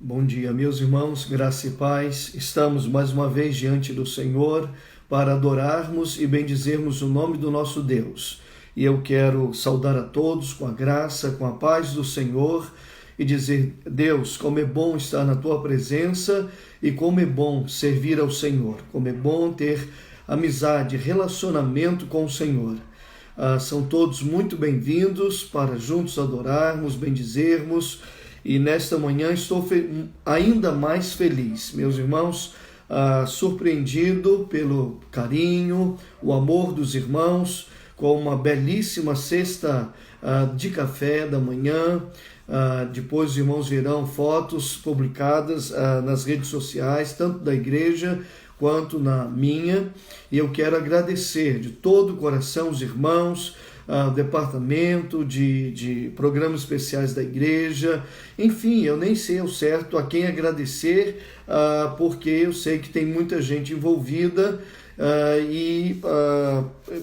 Bom dia, meus irmãos, graça e paz. Estamos mais uma vez diante do Senhor para adorarmos e bendizermos o nome do nosso Deus. E eu quero saudar a todos com a graça, com a paz do Senhor e dizer: Deus, como é bom estar na tua presença e como é bom servir ao Senhor, como é bom ter amizade, relacionamento com o Senhor. São todos muito bem-vindos para juntos adorarmos, bendizermos. E nesta manhã estou ainda mais feliz, meus irmãos, surpreendido pelo carinho, o amor dos irmãos, com uma belíssima cesta de café da manhã. Depois os irmãos verão fotos publicadas nas redes sociais, tanto da igreja quanto na minha. E eu quero agradecer de todo o coração os irmãos, departamento de programas especiais da igreja, enfim, eu nem sei ao certo a quem agradecer, porque eu sei que tem muita gente envolvida e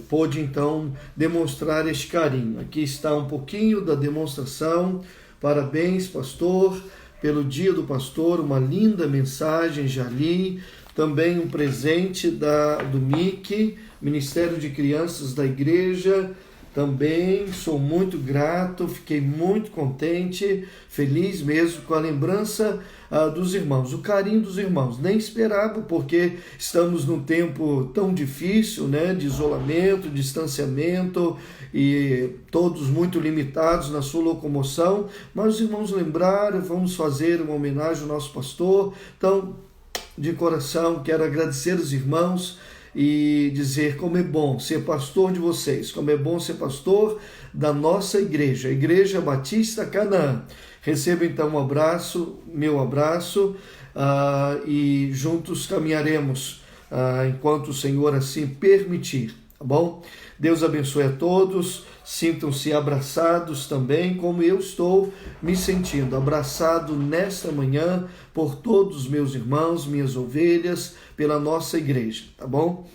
pôde então demonstrar este carinho. Aqui está um pouquinho da demonstração. Parabéns, pastor, pelo dia do pastor, uma linda mensagem, já li. Também um presente do MIC, Ministério de Crianças da Igreja. Também sou muito grato, fiquei muito contente, feliz mesmo com a lembrança dos irmãos, o carinho dos irmãos. Nem esperava, porque estamos num tempo tão difícil, né, de isolamento, distanciamento e todos muito limitados na sua locomoção, mas os irmãos lembraram: vamos fazer uma homenagem ao nosso pastor. Então, de coração, quero agradecer os irmãos e dizer como é bom ser pastor de vocês, como é bom ser pastor da nossa igreja, a Igreja Batista Canaã. Receba então um abraço, meu abraço, e juntos caminharemos enquanto o Senhor assim permitir, tá bom? Deus abençoe a todos, sintam-se abraçados também, como eu estou me sentindo abraçado nesta manhã por todos os meus irmãos, minhas ovelhas, pela nossa igreja, tá bom?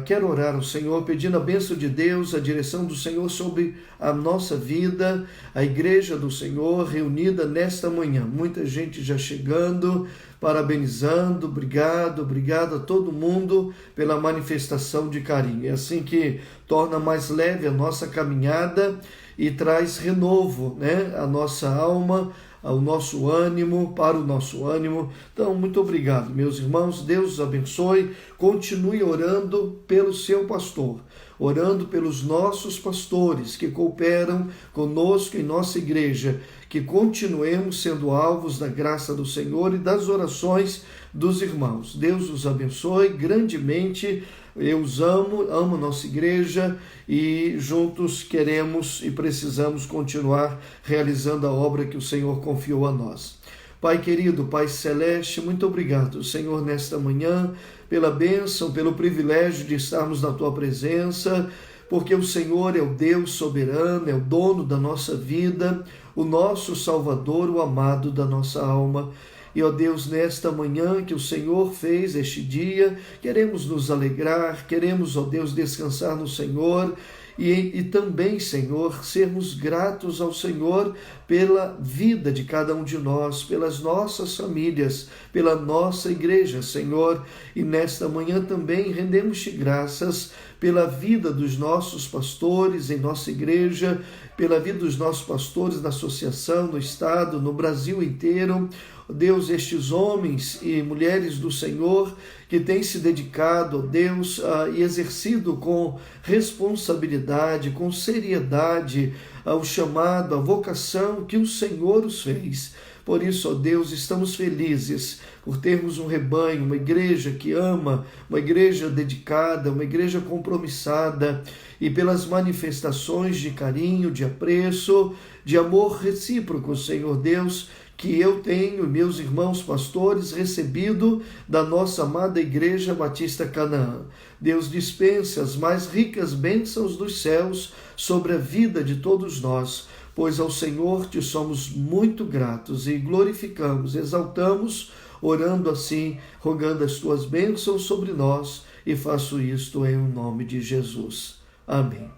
Quero orar ao Senhor, pedindo a bênção de Deus, a direção do Senhor sobre a nossa vida, a igreja do Senhor reunida nesta manhã. Muita gente já chegando, parabenizando, obrigado a todo mundo pela manifestação de carinho. É assim que torna mais leve a nossa caminhada e traz renovo, né? A nossa alma, ao nosso ânimo, para o nosso ânimo. Então, muito obrigado, meus irmãos. Deus os abençoe. Continue orando pelo seu pastor, orando pelos nossos pastores que cooperam conosco em nossa igreja, que continuemos sendo alvos da graça do Senhor e das orações dos irmãos. Deus os abençoe grandemente. Eu os amo a nossa igreja e juntos queremos e precisamos continuar realizando a obra que o Senhor confiou a nós. Pai querido, Pai celeste, muito obrigado, Senhor, nesta manhã, pela bênção, pelo privilégio de estarmos na Tua presença, porque o Senhor é o Deus soberano, é o dono da nossa vida, o nosso Salvador, o amado da nossa alma. E, ó Deus, nesta manhã que o Senhor fez, este dia, queremos nos alegrar, queremos, ó Deus, descansar no Senhor e também, Senhor, sermos gratos ao Senhor pela vida de cada um de nós, pelas nossas famílias, pela nossa igreja, Senhor. E nesta manhã também rendemos-te graças pela vida dos nossos pastores em nossa igreja, pela vida dos nossos pastores na associação, no estado, no Brasil inteiro. Deus, estes homens e mulheres do Senhor que têm se dedicado, Deus, e exercido com responsabilidade, com seriedade, ao chamado, à vocação que o Senhor os fez. Por isso, ó Deus, estamos felizes por termos um rebanho, uma igreja que ama, uma igreja dedicada, uma igreja compromissada, e pelas manifestações de carinho, de apreço, de amor recíproco, Senhor Deus, que eu tenho, meus irmãos pastores, recebido da nossa amada Igreja Batista Canaã. Deus, dispense as mais ricas bênçãos dos céus sobre a vida de todos nós, pois ao Senhor te somos muito gratos e glorificamos, exaltamos, orando assim, rogando as tuas bênçãos sobre nós, e faço isto em nome de Jesus. Amém.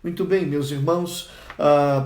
Muito bem, meus irmãos,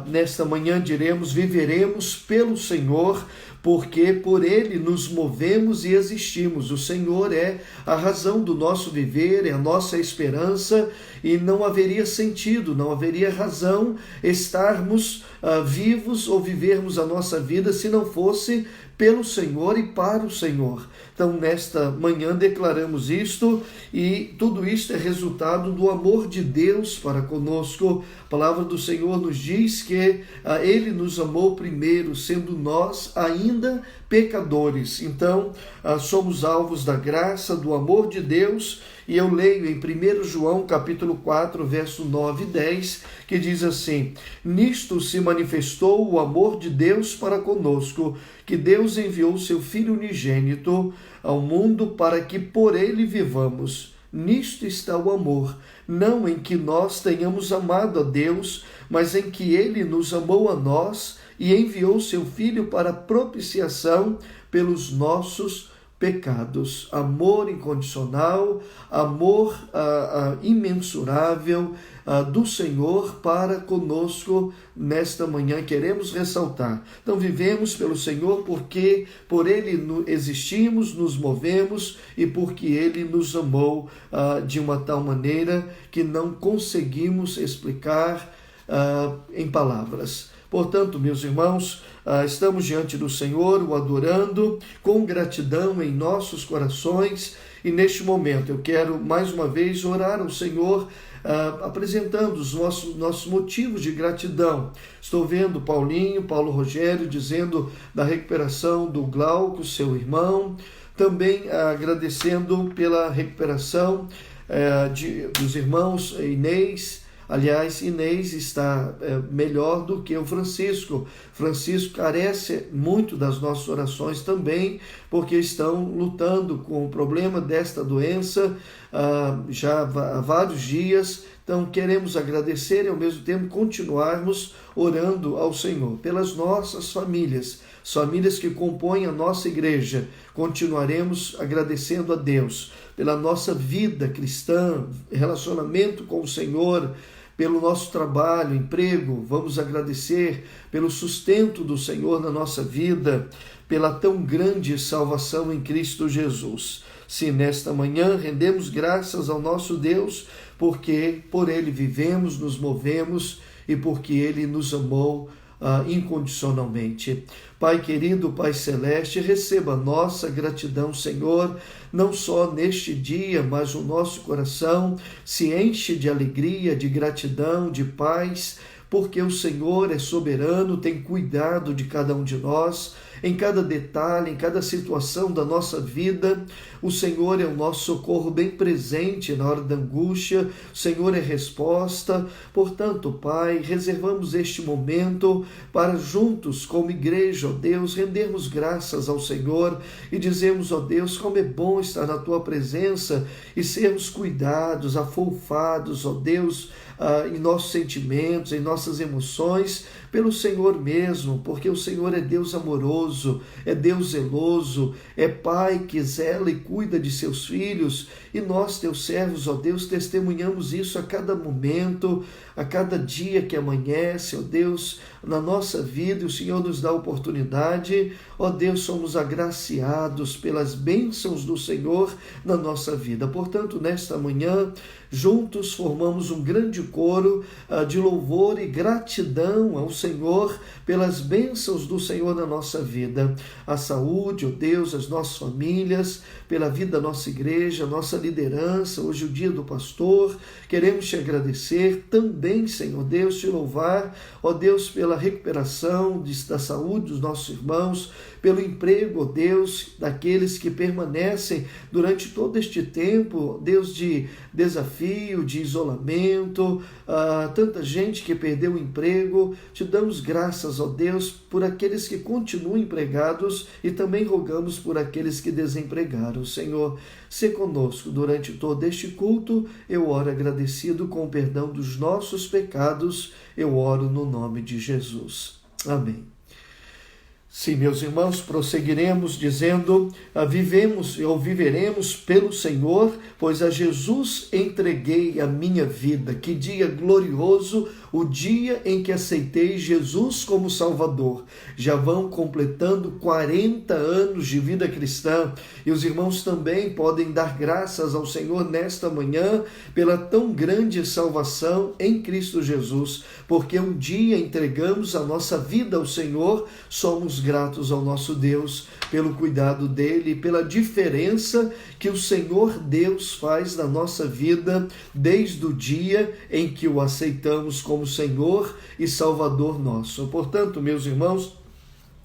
nesta manhã diremos: viveremos pelo Senhor, porque por Ele nos movemos e existimos. O Senhor é a razão do nosso viver, é a nossa esperança, e não haveria sentido, não haveria razão estarmos vivos ou vivermos a nossa vida se não fosse pelo Senhor e para o Senhor. Então, nesta manhã declaramos isto, e tudo isto é resultado do amor de Deus para conosco. A palavra do Senhor nos diz que Ele nos amou primeiro, sendo nós ainda pecadores. Então, somos alvos da graça, do amor de Deus, e eu leio em 1 João capítulo 4, verso 9 e 10, que diz assim: nisto se manifestou o amor de Deus para conosco, que Deus enviou seu Filho unigênito ao mundo para que por ele vivamos. Nisto está o amor, não em que nós tenhamos amado a Deus, mas em que ele nos amou a nós e enviou seu Filho para propiciação pelos nossos pecados. Amor incondicional, amor imensurável do Senhor para conosco nesta manhã. Queremos ressaltar. Então, vivemos pelo Senhor porque por Ele existimos, nos movemos, e porque Ele nos amou de uma tal maneira que não conseguimos explicar em palavras. Portanto, meus irmãos, estamos diante do Senhor, o adorando com gratidão em nossos corações, e neste momento eu quero mais uma vez orar ao Senhor, apresentando os nossos motivos de gratidão. Estou vendo Paulo Rogério dizendo da recuperação do Glauco, seu irmão, também agradecendo pela recuperação dos irmãos Inês. Aliás, Inês está melhor do que o Francisco. Francisco carece muito das nossas orações também, porque estão lutando com o problema desta doença já há vários dias. Então, queremos agradecer e, ao mesmo tempo, continuarmos orando ao Senhor pelas nossas famílias, famílias que compõem a nossa igreja. Continuaremos agradecendo a Deus pela nossa vida cristã, relacionamento com o Senhor, pelo nosso trabalho, emprego. Vamos agradecer pelo sustento do Senhor na nossa vida, pela tão grande salvação em Cristo Jesus. Sim, nesta manhã rendemos graças ao nosso Deus, porque por Ele vivemos, nos movemos e porque Ele nos amou incondicionalmente. Pai querido, Pai celeste, receba a nossa gratidão, Senhor, não só neste dia, mas o nosso coração se enche de alegria, de gratidão, de paz, porque o Senhor é soberano, tem cuidado de cada um de nós, em cada detalhe, em cada situação da nossa vida. O Senhor é o nosso socorro bem presente na hora da angústia, o Senhor é resposta. Portanto, Pai, reservamos este momento para juntos, como igreja, ó Deus, rendermos graças ao Senhor e dizermos, ó Deus, como é bom estar na Tua presença e sermos cuidados, afolfados, ó Deus, em nossos sentimentos, em nossas emoções, pelo Senhor mesmo, porque o Senhor é Deus amoroso, é Deus zeloso, é Pai que zela e cuida de seus filhos, e nós, teus servos, ó Deus, testemunhamos isso a cada momento, a cada dia que amanhece, ó Deus, na nossa vida, e o Senhor nos dá a oportunidade, ó Deus, somos agraciados pelas bênçãos do Senhor na nossa vida. Portanto, nesta manhã, juntos formamos um grande coro de louvor e gratidão ao Senhor pelas bênçãos do Senhor na nossa vida. A saúde, ó Deus, as nossas famílias, pela vida da nossa igreja, a nossa liderança, hoje é o dia do pastor. Queremos te agradecer também, Senhor Deus, te louvar, ó Deus, pela recuperação da saúde dos nossos irmãos, pelo emprego, ó Deus, daqueles que permanecem durante todo este tempo, Deus, de desafio, de isolamento, tanta gente que perdeu o emprego. Te damos graças, ó Deus, por aqueles que continuam empregados e também rogamos por aqueles que desempregaram. Senhor, se conosco durante todo este culto. Eu oro agradecido com o perdão dos nossos pecados. Eu oro no nome de Jesus. Amém. Sim, meus irmãos, prosseguiremos dizendo, viveremos pelo Senhor, pois a Jesus entreguei a minha vida. Que dia glorioso o dia em que aceitei Jesus como Salvador. Já vão completando 40 anos de vida cristã, e os irmãos também podem dar graças ao Senhor nesta manhã pela tão grande salvação em Cristo Jesus, porque um dia entregamos a nossa vida ao Senhor, somos gratos ao nosso Deus pelo cuidado dele e pela diferença que o Senhor Deus faz na nossa vida desde o dia em que o aceitamos como Senhor e Salvador nosso. Portanto, meus irmãos,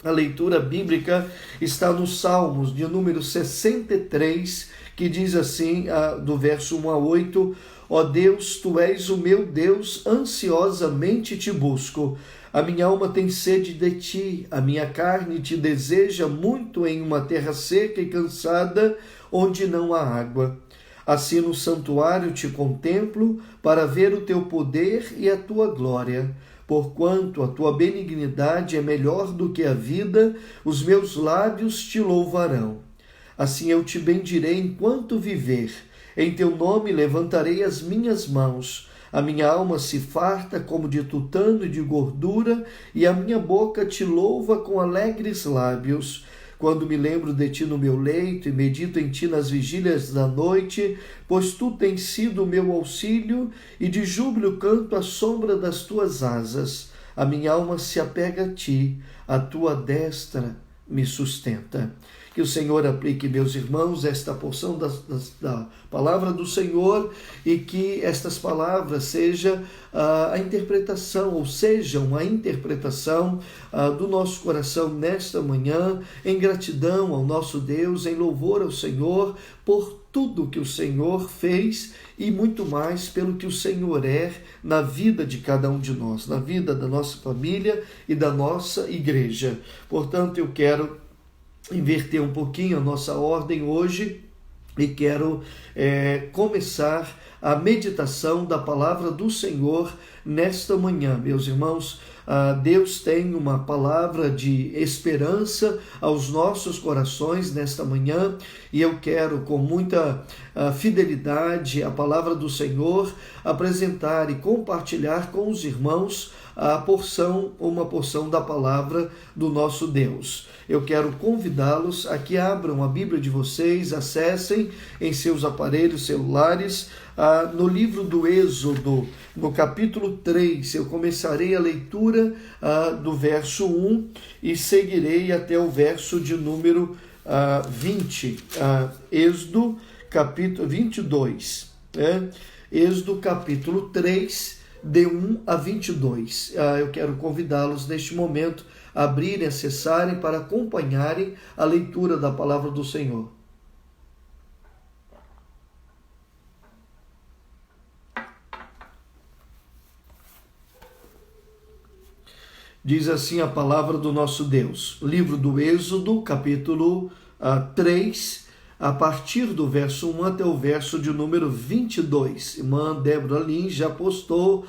a leitura bíblica está nos Salmos de número 63, que diz assim, do verso 1 a 8: Ó Deus, Tu és o meu Deus, ansiosamente te busco. A minha alma tem sede de Ti, a minha carne te deseja muito em uma terra seca e cansada, onde não há água. Assim no santuário te contemplo, para ver o Teu poder e a Tua glória. Porquanto a Tua benignidade é melhor do que a vida, os meus lábios te louvarão. Assim eu te bendirei enquanto viver. Em Teu nome levantarei as minhas mãos. A minha alma se farta como de tutano e de gordura, e a minha boca te louva com alegres lábios. Quando me lembro de Ti no meu leito e medito em Ti nas vigílias da noite, pois Tu tens sido o meu auxílio, e de júbilo canto à sombra das Tuas asas. A minha alma se apega a Ti, a Tua destra me sustenta. Que o Senhor aplique, meus irmãos, esta porção da palavra do Senhor, e que estas palavras sejam a interpretação do nosso coração nesta manhã, em gratidão ao nosso Deus, em louvor ao Senhor por tudo que o Senhor fez e muito mais pelo que o Senhor é na vida de cada um de nós, na vida da nossa família e da nossa igreja. Portanto, eu quero inverter um pouquinho a nossa ordem hoje e quero começar a meditação da palavra do Senhor nesta manhã. Meus irmãos, Deus tem uma palavra de esperança aos nossos corações nesta manhã, e eu quero, com muita fidelidade, a palavra do Senhor, apresentar e compartilhar com os irmãos uma porção da palavra do nosso Deus. Eu quero convidá-los a que abram a Bíblia de vocês, acessem em seus aparelhos celulares, no livro do Êxodo, no capítulo 3, eu começarei a leitura do verso 1 e seguirei até o verso de número 20, Êxodo capítulo 22, Êxodo capítulo 3, de 1 a 22. Eu quero convidá-los neste momento a abrirem, acessarem para acompanharem a leitura da palavra do Senhor. Diz assim a palavra do nosso Deus, livro do Êxodo, capítulo 3, a partir do verso 1 até o verso de número 22. Irmã Débora Lins já postou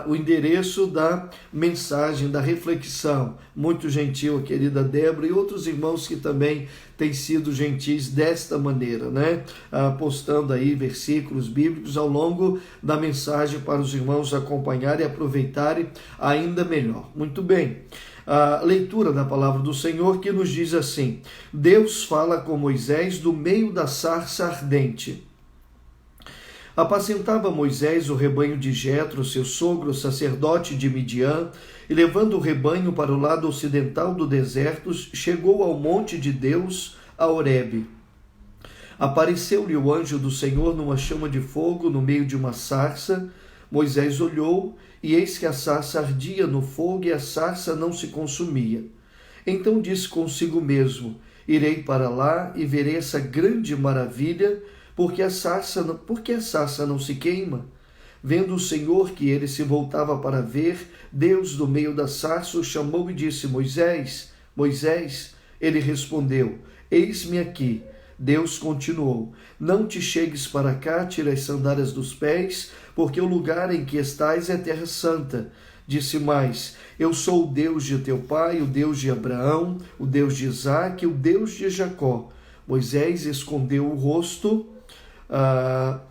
o endereço da mensagem, da reflexão. Muito gentil a querida Débora e outros irmãos que também têm sido gentis desta maneira, postando aí versículos bíblicos ao longo da mensagem para os irmãos acompanharem e aproveitarem ainda melhor. Muito bem. A leitura da palavra do Senhor, que nos diz assim: Deus fala com Moisés do meio da sarça ardente. Apacentava Moisés o rebanho de Jetro, seu sogro, sacerdote de Midian, e levando o rebanho para o lado ocidental do deserto, chegou ao monte de Deus, a Horebe. Apareceu-lhe o anjo do Senhor numa chama de fogo no meio de uma sarça. Moisés olhou, e eis que a sarça ardia no fogo, e a sarça não se consumia. Então disse consigo mesmo: irei para lá e verei essa grande maravilha, porque a sarça não se queima? Vendo o Senhor que ele se voltava para ver, Deus do meio da sarça o chamou e disse: Moisés, Moisés. Ele respondeu: eis-me aqui. Deus continuou: não te chegues para cá, tira as sandálias dos pés, porque o lugar em que estás é terra santa. Disse mais: eu sou o Deus de teu pai, o Deus de Abraão, o Deus de Isaque, o Deus de Jacó. Moisés escondeu o rosto,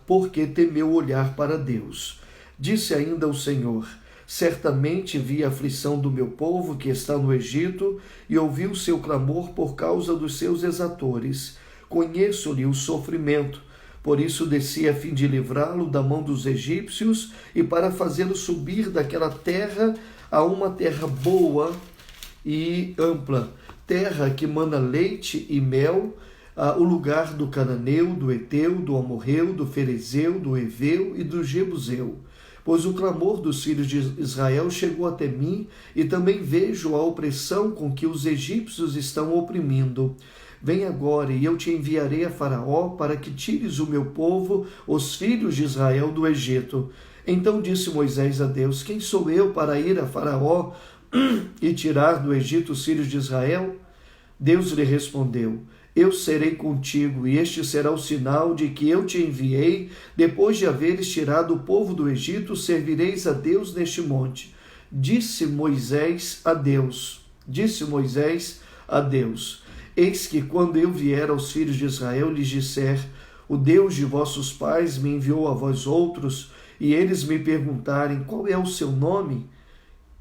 porque temeu olhar para Deus. Disse ainda o Senhor: Certamente vi a aflição do meu povo que está no Egito e ouvi o seu clamor por causa dos seus exatores. Conheço-lhe o sofrimento. Por isso desci a fim de livrá-lo da mão dos egípcios e para fazê-lo subir daquela terra a uma terra boa e ampla, terra que mana leite e mel, o lugar do cananeu, do eteu, do amorreu, do ferezeu, do heveu e do jebuseu. Pois o clamor dos filhos de Israel chegou até mim, e também vejo a opressão com que os egípcios estão oprimindo. Vem agora, e eu te enviarei a Faraó para que tires o meu povo, os filhos de Israel, do Egito. Então disse Moisés a Deus: quem sou eu para ir a Faraó e tirar do Egito os filhos de Israel? Deus lhe respondeu: eu serei contigo, e este será o sinal de que eu te enviei. Depois de haveres tirado o povo do Egito, servireis a Deus neste monte. Disse Moisés a Deus: eis que quando eu vier aos filhos de Israel, lhes disser: o Deus de vossos pais me enviou a vós outros, e eles me perguntarem: qual é o seu nome?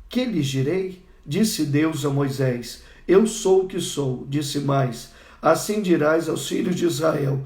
Que lhes direi? Disse Deus a Moisés: eu sou o que sou. Disse mais: assim dirás aos filhos de Israel: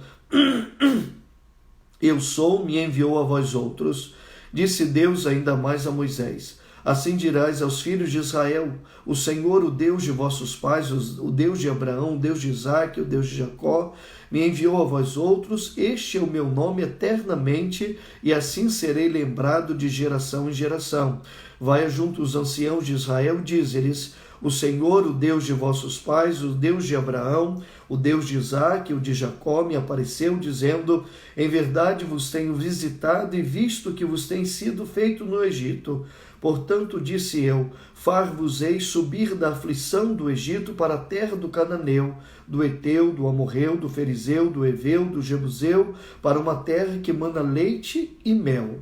eu sou, me enviou a vós outros. Disse Deus ainda mais a Moisés: assim dirás aos filhos de Israel: o Senhor, o Deus de vossos pais, o Deus de Abraão, o Deus de Isaque, o Deus de Jacó, me enviou a vós outros. Este é o meu nome eternamente, e assim serei lembrado de geração em geração. Vai junto os anciãos de Israel, dize-lhes: o Senhor, o Deus de vossos pais, o Deus de Abraão, o Deus de Isaque, o de Jacó, me apareceu, dizendo: em verdade vos tenho visitado e visto que vos tem sido feito no Egito. Portanto, disse eu: far-vos-ei subir da aflição do Egito para a terra do cananeu, do eteu, do amorreu, do ferezeu, do heveu, do jebuseu, para uma terra que mana leite e mel.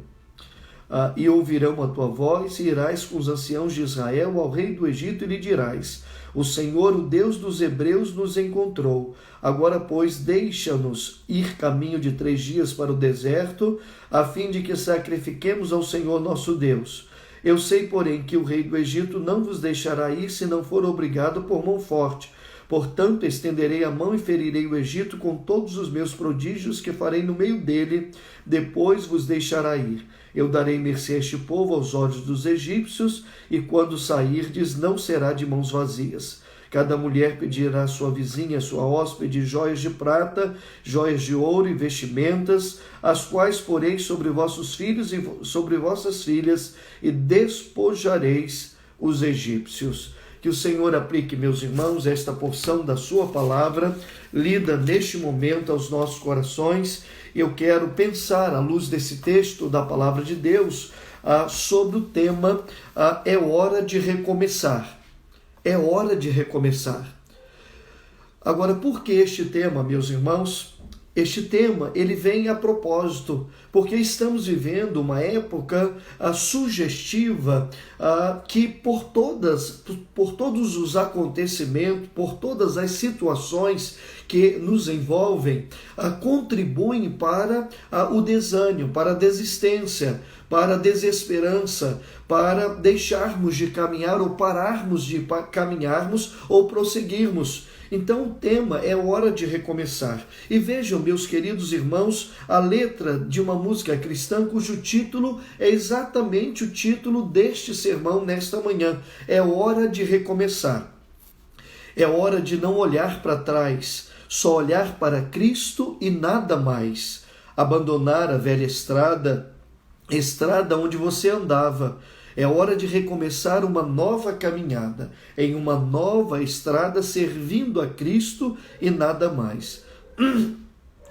E ouvirão a tua voz, e irás com os anciãos de Israel ao rei do Egito, e lhe dirás: o Senhor, o Deus dos hebreus, nos encontrou. Agora, pois, deixa-nos ir caminho de 3 dias para o deserto, a fim de que sacrifiquemos ao Senhor nosso Deus. Eu sei, porém, que o rei do Egito não vos deixará ir se não for obrigado por mão forte. Portanto, estenderei a mão e ferirei o Egito com todos os meus prodígios que farei no meio dele. Depois vos deixará ir. Eu darei mercê a este povo aos olhos dos egípcios, e quando sairdes, não será de mãos vazias. Cada mulher pedirá à sua vizinha, à sua hóspede, joias de prata, joias de ouro e vestimentas, as quais poreis sobre vossos filhos e sobre vossas filhas, e despojareis os egípcios. Que o Senhor aplique, meus irmãos, esta porção da sua palavra, lida neste momento aos nossos corações. Eu quero pensar, à luz desse texto da palavra de Deus, sobre o tema é hora de recomeçar. É hora de recomeçar. Agora, por que este tema, meus irmãos? Este tema, ele vem a propósito, porque estamos vivendo uma época sugestiva que por todos os acontecimentos, por todas as situações que nos envolvem, contribuem para o desânimo, para a desistência, para a desesperança, para deixarmos de caminhar ou pararmos de caminharmos ou prosseguirmos. Então o tema é hora de recomeçar. E vejam, meus queridos irmãos, a letra de uma música cristã cujo título é exatamente o título deste sermão nesta manhã. É hora de recomeçar. É hora de não olhar para trás, só olhar para Cristo e nada mais. Abandonar a velha estrada onde você andava. É hora de recomeçar uma nova caminhada, em uma nova estrada, servindo a Cristo e nada mais.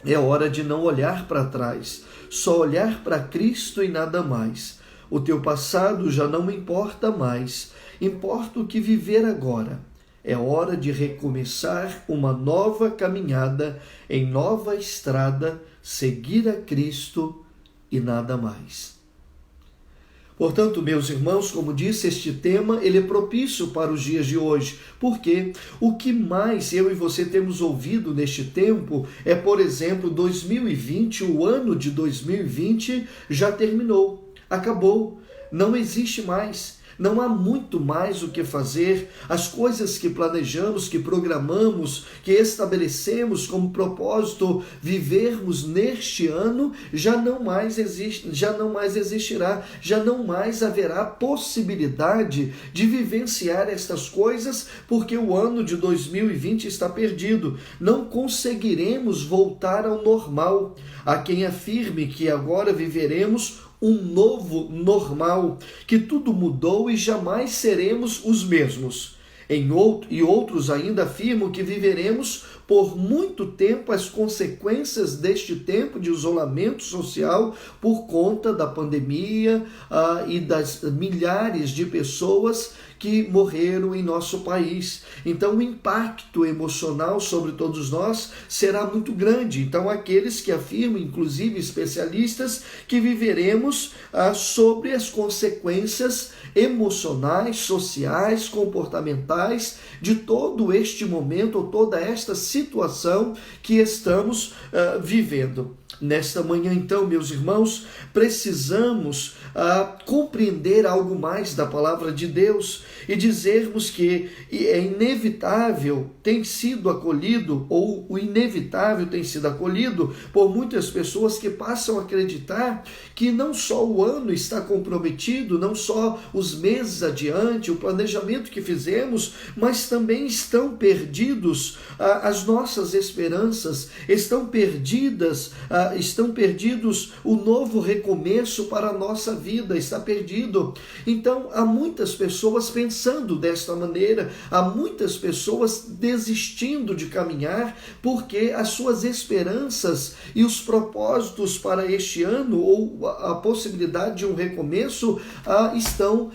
É hora de não olhar para trás, só olhar para Cristo e nada mais. O teu passado já não importa mais, importa o que viver agora. É hora de recomeçar uma nova caminhada, em nova estrada, seguir a Cristo e nada mais. Portanto, meus irmãos, como disse, este tema ele é propício para os dias de hoje, porque o que mais eu e você temos ouvido neste tempo é, por exemplo, 2020, o ano de 2020 já terminou, acabou. não existe mais. Não há muito mais o que fazer. As coisas que planejamos, que programamos, que estabelecemos como propósito vivermos neste ano, já não mais existirá, já não mais haverá possibilidade de vivenciar estas coisas, porque o ano de 2020 está perdido. Não conseguiremos voltar ao normal. Há quem afirme que agora viveremos um novo normal, que tudo mudou e jamais seremos os mesmos. E outros ainda afirmam que viveremos por muito tempo as consequências deste tempo de isolamento social por conta da pandemia e das milhares de pessoas que morreram em nosso país. Então o impacto emocional sobre todos nós será muito grande. Então aqueles que afirmam, inclusive especialistas, que viveremos sobre as consequências emocionais, sociais, comportamentais de todo este momento, ou toda esta situação que estamos vivendo. Nesta manhã, então, meus irmãos, precisamos compreender algo mais da palavra de Deus e dizermos que é inevitável, tem sido acolhido, ou o inevitável tem sido acolhido por muitas pessoas que passam a acreditar que não só o ano está comprometido, não só os meses adiante, o planejamento que fizemos, mas também estão perdidos as nossas esperanças, estão perdidos o novo recomeço para a nossa vida, está perdido. Então, há muitas pessoas pensando desta maneira, há muitas pessoas desistindo de caminhar, porque as suas esperanças e os propósitos para este ano, ou a possibilidade de um recomeço, estão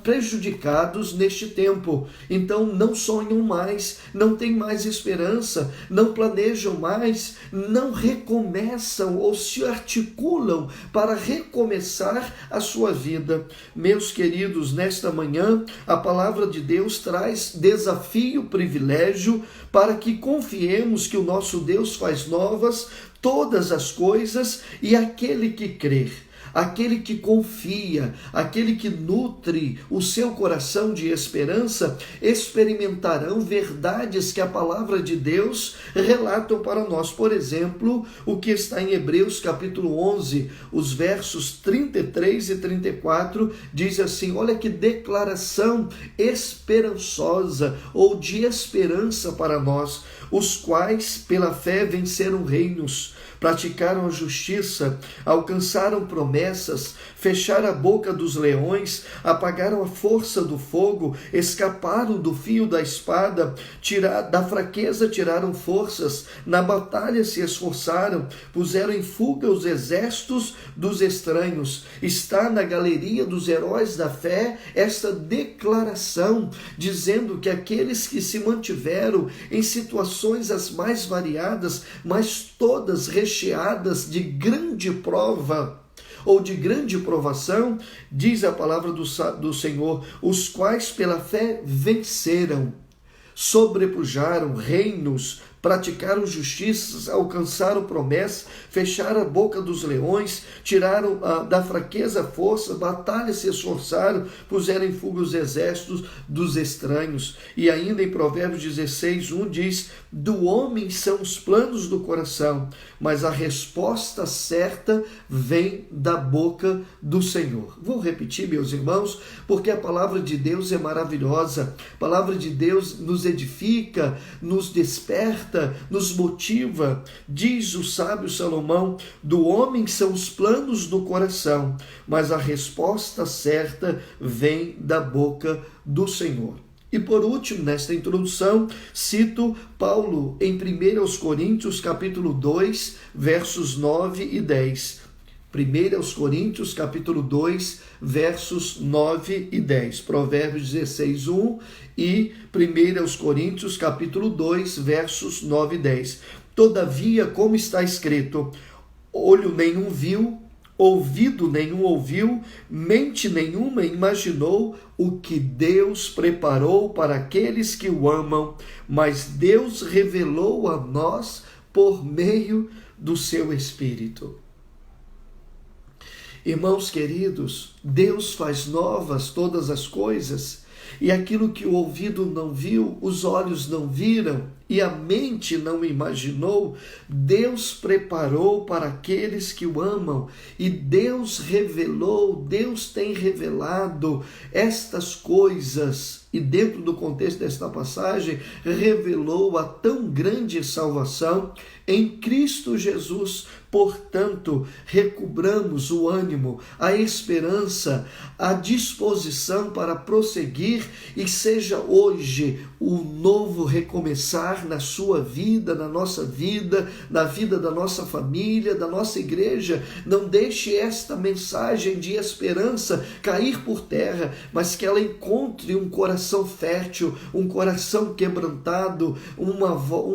prejudicados neste tempo. Então, não sonham mais, não têm mais esperança, não planejam mais, não recomeçam ou se articulam para recomeçar a sua vida. Meus queridos, nesta manhã, a palavra de Deus traz desafio, privilégio, para que confiemos que o nosso Deus faz novas todas as coisas, e aquele que crer, aquele que confia, aquele que nutre o seu coração de esperança, experimentarão verdades que a palavra de Deus relatam para nós. Por exemplo, o que está em Hebreus capítulo 11, os versos 33 e 34, diz assim, olha que declaração esperançosa, ou de esperança para nós, os quais pela fé venceram reinos, praticaram a justiça, alcançaram promessas, fecharam a boca dos leões, apagaram a força do fogo, escaparam do fio da espada, da fraqueza tiraram forças, na batalha se esforçaram, puseram em fuga os exércitos dos estranhos. Está na galeria dos heróis da fé esta declaração, dizendo que aqueles que se mantiveram em situações as mais variadas, mas todas recheadas de grande prova, ou de grande provação, diz a palavra do Senhor, os quais pela fé venceram, sobrepujaram reinos, praticaram justiça, alcançaram promessa, fecharam a boca dos leões, tiraram da fraqueza a força, batalha se esforçaram, puseram em fuga os exércitos dos estranhos. E ainda em Provérbios 16:1 diz, do homem são os planos do coração, mas a resposta certa vem da boca do Senhor. Vou repetir, meus irmãos, porque a palavra de Deus é maravilhosa. A palavra de Deus nos edifica, nos desperta, nos motiva. Diz o sábio Salomão, do homem são os planos do coração, mas a resposta certa vem da boca do Senhor. E por último, nesta introdução, cito Paulo em 1 Coríntios capítulo 2, versos 9 e 10. 1 Coríntios capítulo 2, versos 9 e 10. Provérbios 16:1 e 1 Coríntios capítulo 2, versos 9 e 10. Todavia, como está escrito, olho nenhum viu, ouvido nenhum ouviu, mente nenhuma imaginou o que Deus preparou para aqueles que o amam, mas Deus revelou a nós por meio do seu Espírito. Irmãos queridos, Deus faz novas todas as coisas, e aquilo que o ouvido não viu, os olhos não viram e a mente não imaginou, Deus preparou para aqueles que o amam, e Deus revelou, Deus tem revelado estas coisas, e dentro do contexto desta passagem, revelou a tão grande salvação em Cristo Jesus. Portanto, recobramos o ânimo, a esperança, a disposição para prosseguir, e seja hoje o novo recomeçar na sua vida, na nossa vida, na vida da nossa família, da nossa igreja. Não deixe esta mensagem de esperança cair por terra, mas que ela encontre um coração fértil, um coração quebrantado, um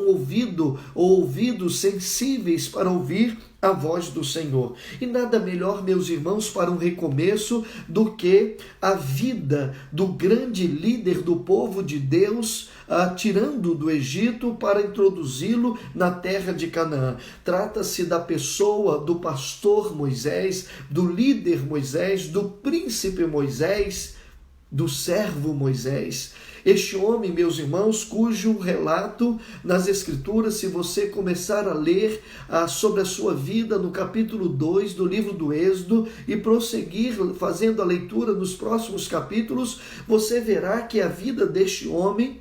ouvido ou ouvidos sensíveis para ouvir a voz do Senhor. E nada melhor, meus irmãos, para um recomeço do que a vida do grande líder do povo de Deus, tirando do Egito para introduzi-lo na terra de Canaã. Trata-se da pessoa do pastor Moisés, do líder Moisés, do príncipe Moisés, do servo Moisés. Este homem, meus irmãos, cujo relato nas Escrituras, se você começar a ler sobre a sua vida no capítulo 2 do livro do Êxodo e prosseguir fazendo a leitura nos próximos capítulos, você verá que a vida deste homem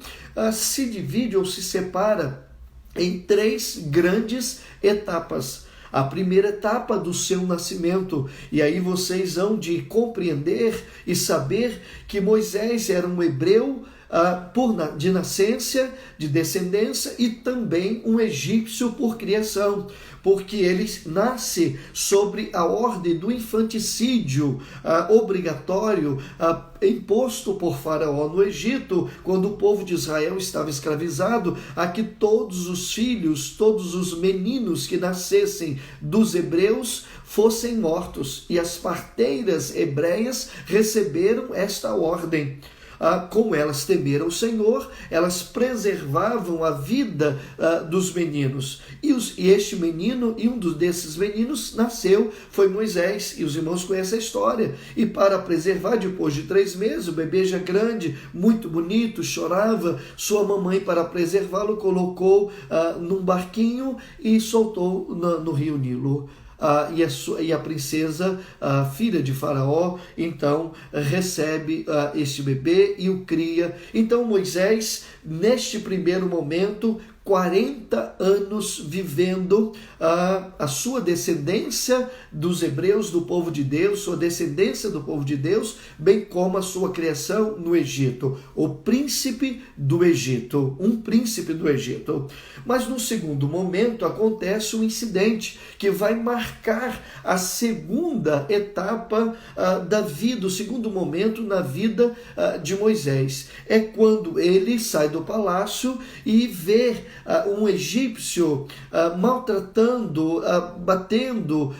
se divide ou se separa em 3 grandes etapas. A primeira etapa do seu nascimento, e aí vocês hão de compreender e saber que Moisés era um hebreu de nascença, de descendência, e também um egípcio por criação, porque ele nasce sobre a ordem do infanticídio obrigatório imposto por Faraó no Egito, quando o povo de Israel estava escravizado, a que todos os filhos, todos os meninos que nascessem dos hebreus fossem mortos, e as parteiras hebreias receberam esta ordem. Como elas temeram o Senhor, elas preservavam a vida dos meninos. E este menino, e um desses meninos nasceu, foi Moisés, e os irmãos conhecem a história. E para preservar, depois de 3 meses, o bebê já grande, muito bonito, chorava, sua mamãe, para preservá-lo, colocou num barquinho e soltou no rio Nilo. E a princesa, a filha de Faraó, então recebe este bebê e o cria. Então Moisés, neste primeiro momento, 40 anos vivendo a sua descendência dos hebreus, do povo de Deus, sua descendência do povo de Deus, bem como a sua criação no Egito, o príncipe do Egito, um príncipe do Egito. Mas no segundo momento acontece um incidente que vai marcar a segunda etapa da vida, o segundo momento na vida de Moisés. É quando ele sai do palácio e vê um egípcio maltratando, batendo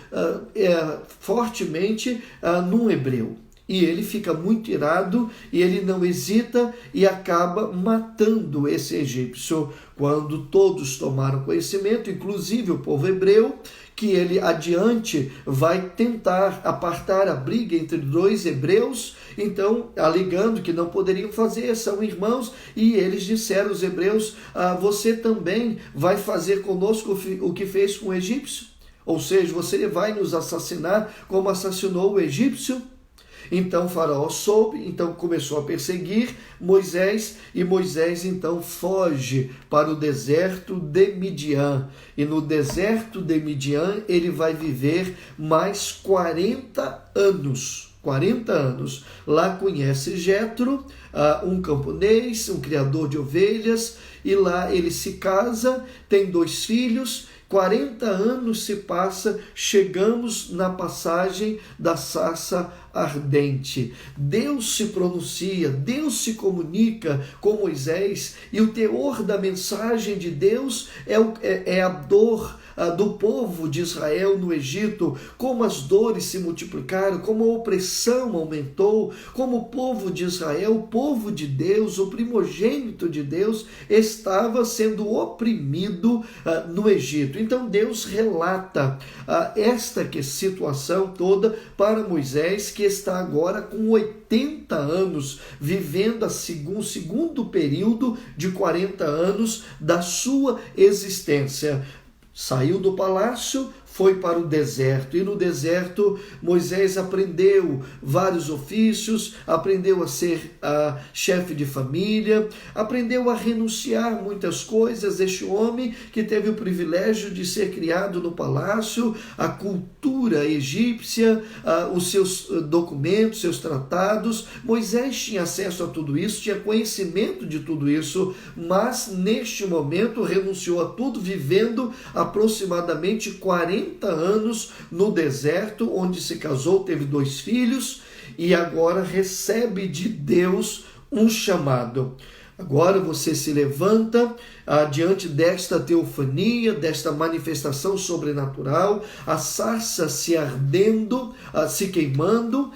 fortemente num hebreu. E ele fica muito irado, e ele não hesita e acaba matando esse egípcio. Quando todos tomaram conhecimento, inclusive o povo hebreu, que ele adiante vai tentar apartar a briga entre 2 hebreus, então alegando que não poderiam fazer, são irmãos, e eles disseram, os hebreus, você também vai fazer conosco o que fez com o egípcio? Ou seja, você vai nos assassinar como assassinou o egípcio? Então Faraó soube, então começou a perseguir Moisés, e Moisés então foge para o deserto de Midian. E no deserto de Midian ele vai viver mais 40 anos. 40 anos. Lá conhece Jetro, um camponês, um criador de ovelhas, e lá ele se casa, tem 2 filhos. 40 anos se passa, chegamos na passagem da sarça ardente. Deus se pronuncia, Deus se comunica com Moisés, e o teor da mensagem de Deus é a dor do povo de Israel no Egito, como as dores se multiplicaram, como a opressão aumentou, como o povo de Israel, o povo de Deus, o primogênito de Deus, estava sendo oprimido no Egito. Então Deus relata esta situação toda para Moisés, que está agora com 80 anos, vivendo o segundo período de 40 anos da sua existência. Saiu do palácio, foi para o deserto, e no deserto Moisés aprendeu vários ofícios, aprendeu a ser chefe de família, aprendeu a renunciar muitas coisas. Este homem que teve o privilégio de ser criado no palácio, a cultura egípcia, os seus documentos, seus tratados, Moisés tinha acesso a tudo isso, tinha conhecimento de tudo isso, mas neste momento renunciou a tudo, vivendo aproximadamente 40 anos no deserto, onde se casou, teve 2 filhos, e agora recebe de Deus um chamado. Agora você se levanta diante desta teofania, desta manifestação sobrenatural, a sarça se ardendo, se queimando,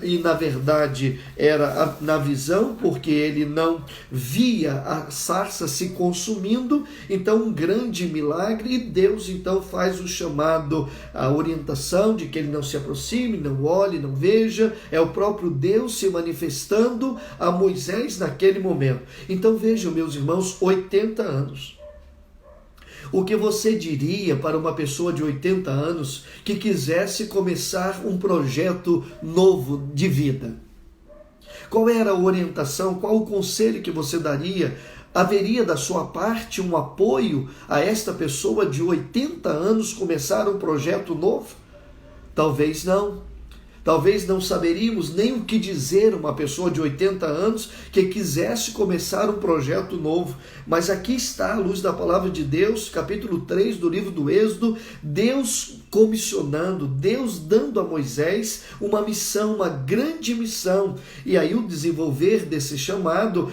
e na verdade era na visão, porque ele não via a sarça se consumindo. Então um grande milagre, e Deus então faz o chamado, a orientação de que ele não se aproxime, não olhe, não veja. É o próprio Deus se manifestando a Moisés naquele momento. Então vejam, meus irmãos, 80 anos. O que você diria para uma pessoa de 80 anos que quisesse começar um projeto novo de vida? Qual era a orientação, qual o conselho que você daria? Haveria da sua parte um apoio a esta pessoa de 80 anos começar um projeto novo? Talvez não. Talvez não saberíamos nem o que dizer uma pessoa de 80 anos que quisesse começar um projeto novo. Mas aqui está, à luz da palavra de Deus, capítulo 3 do livro do Êxodo, Deus comissionando, Deus dando a Moisés uma missão, uma grande missão. E aí o desenvolver desse chamado